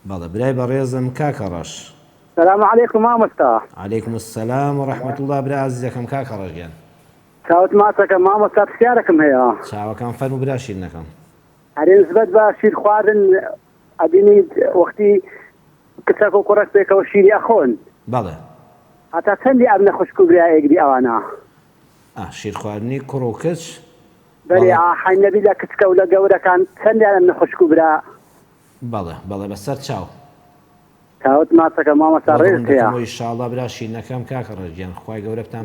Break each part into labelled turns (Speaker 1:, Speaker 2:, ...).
Speaker 1: بەڵێ برای بەڕێزم کاکەڕەش.
Speaker 2: السلام عليكم مامۆستا.
Speaker 1: عەلەیکم السەلام وەڕەحمەتوڵڵا برا عەزیزەکەم کاکەڕەشگیان.
Speaker 2: چاوت ماسەکە مامۆستا پرسیارێکم هەیە.
Speaker 1: چاوەکان فەرموو برا شیرنەکەم.
Speaker 2: هەرێ نسبەت بە شیر خواردن ئەبینی وەختی کچەک و کوڕەک پێکەوە شیری ئەخۆن.
Speaker 1: بەڵێ.
Speaker 2: هەتا چەندی ئەم نەخۆشک و برایەکدی ئەوانە.
Speaker 1: شیر خواردنی کوڕ و کچ.
Speaker 2: بەڵێ حەینەبی لە کچکە و لە گەورەکان چەندیان ئەم نەخۆشک و برا.
Speaker 1: بەڵێ بەسەر چاو.
Speaker 2: چاوت ماسەکە مامۆستا ڕێز هەیە.
Speaker 1: ئینشاڵڵا برا شیرنەکەم کاکەڕەشگیان خوای گەورە بتان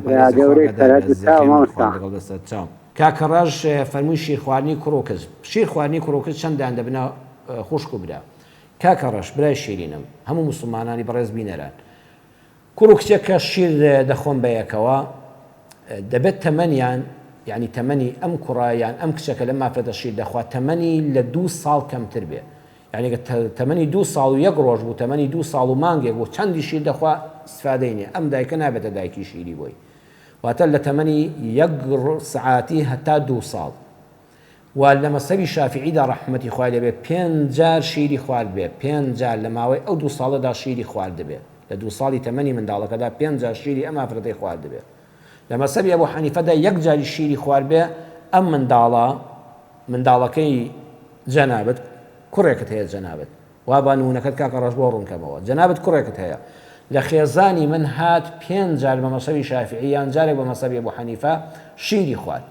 Speaker 1: چاو. کاکەڕەش فەرمووی شیر خواردنی کوڕ و کچ. شیر خواردنی کوڕ و کچ چەندیان دەبنە خوشک و برا. کاکەڕەش برای شیرینم هەموو موسڵمانانی بەڕێز بینەران. کوڕ و کچێک کە شیر دەخۆن بە یەکەوە دەبێت تەمەنیان یعنی تەمەنی ئەم کوڕایان ئەم کچەکە لەم مافرەتە شیر دەخوات تەمەنی لە 2 ساڵ کەمتر بێ. یعنی تەمەنی 2 ساڵ و 1 ڕۆژ بوو تەمەنی 2 ساڵ و مانگێک بوو چەندی شیر دەخوا استفادەی نیە ئەم دایکە نابێتە دایکی شیری بۆی واتە لە تەمەنی 1 سعاتی هەتا 2 ساڵ و لە مەسەبی شافعیدا ڕەحمەتی خوای لێبێ 5 جار شیری خوارد بێ 5 جار لە ماوەی ئەو 2 ساڵەدا شیری خوارد بێ لە 2 ساڵی تەمەنی منداڵەکەدا 5 جار شیری ئەم مافرەتەی خوارد بێ لە مەسەبی ئەبوو حەنیفەدا 1 جاری شیری خوارد بێ ئەم منداڵەکەی جەنابەت کوڕێکت هەیە جەنابەت وا بانوونەکەت کاکەڕەش بۆ ڕوونکەمەوە جەنابەت کوڕێکت هەیە لە خێزانی من هات 5 جار بە مەسەبی شافعی یان جارێک بە مەسەبی ئەبوو حەنیفە شیری خوارد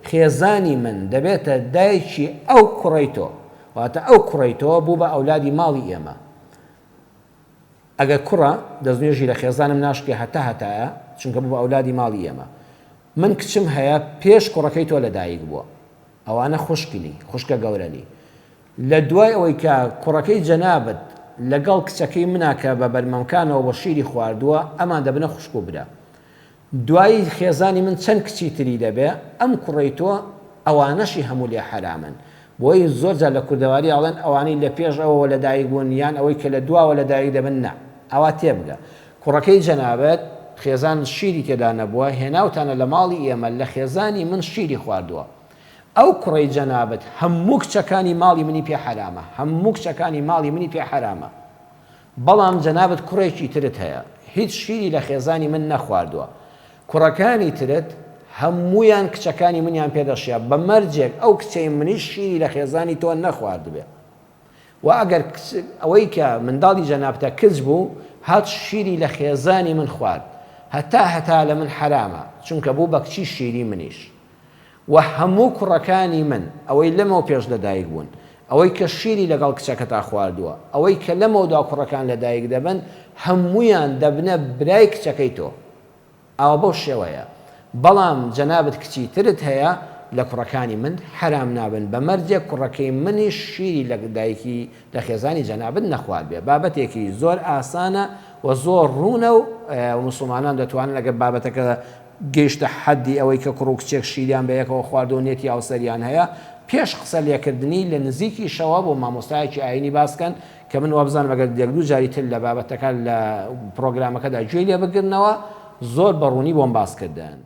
Speaker 1: خێزانی من دەبێتە دایکی ئەو کوڕیتۆ واتە ئەو کوڕیتۆ بوو بە ئەولادی ماڵی ئێمە ئەگە کوڕە دەستنوێژی لە خێزانم ناشکێ هەتایە چونکە بوو بە ئەولادی ماڵی ئێمە من کچم هەیە پێش کوڕەکەی تۆ لەدایک بووە ئەوانە خوشکنی خوشکە گەورەنی لە دوای ئەوەی کە کوڕەکەی جەنابەت لەگەڵ کچەکەی مناکە بە بەرمەمکانەوە بە شیری خواردووە ئەمان دەبنە خوشک و برا دوای خێزانی من چەند کچی تری دەبێ ئەم کوڕیتۆ ئەوانەشی هەموو لێ حرامن بۆی زۆرجار لە کوردەواری ئەڵێن ئەوانەی لە پێش ئەوەوە لەدایک بوون یان ئەوەی کە لە دواوە لەدایک دەبن نا ئەوا تێبگە کوڕەکەی جەنابەت خێزان شیری تێدا نەبووە هێناوتانە لە ماڵی ئێمە لە خێزانی من شیری خواردووە ئەو کوڕی جەنابەت هەموو کچەکانی ماڵی منی پێ حرامە هەموو کچەکانی ماڵی منی پێ حرامە بەڵام جەنابەت کوڕێکی ترت هەیە هیچ شیری لە خێزانی من نەخواردووە کوڕەکانی ترت هەموویان کچەکانی منیان پێدەشیا بە مەرجێک ئەو کچەی منیش شیری لە خێزانی تۆ نەخوارد بێ و ئەگەر ئەوەی کە منداڵی جەنابەتە کچ بوو هات شیری لە خێزانی من خوارد هەتا لە من حرامە چونکە بوو بە کچی شیری منیش و هەموو کوڕەکانی من ئەوەی لەمەوە پێش لەدایک بوون ئەوەی کە شیری لەگەڵ کچەکەتا خواردووە ئەوەی کە لەمەوەدا کوڕەکان لەدایک دەبن هەمویان دەبنە برای کچەکەی تۆ ئەوە بەو شێوەیە بەڵام جەنابەت کچی ترت هەیە لە کوڕەکانی من حرام نابن بە مەرجێک کوڕەکەی منیش شیری لە دایکی لە خێزانی جەنابەت نەخوارد بێ بابەتێکی زۆر ئاسانە و زۆر ڕوونە و موسڵمانان دەتوانن لەگە بابەتەکە گەیشتە حەدی ئەوەی کە کوڕ و کچێک شیریان بە یەکەوە خواردەوە نێتی هاوسەریان هەیە پێش قسە لێکردنی لە نزیکی شەوە بۆ مامۆستایەکی ئاینی باسکەن کە من وابزان بەگەر 1-2 جاری تر لە بابەتەکە لە پرۆگرامەکەدا گوێی لێ بگرنەوە زۆر بەڕوونی بۆم باس کردن